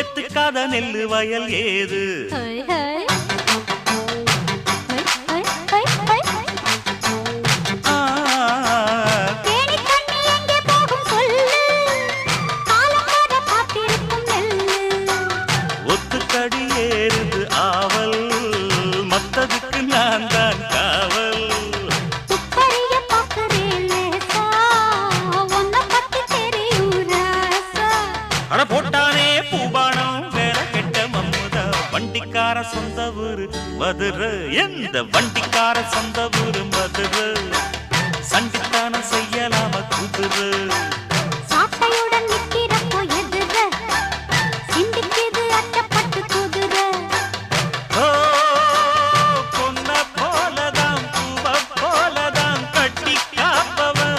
எத்துக்காத நெல்லு வயல் ஏது ஒத்துக்கடி ஏறுது ஆவல் மத்ததுக்கு நான் தான் காவல் அட போட்டானே பூபானம் வேற கெட்ட மம்முதா வண்டிக்கார சொந்த ஊரு மதுரை எந்த வண்டிக்கார சொந்த ஊரு மதுரை சண்டித்தானம் செய்யலாம குதிரை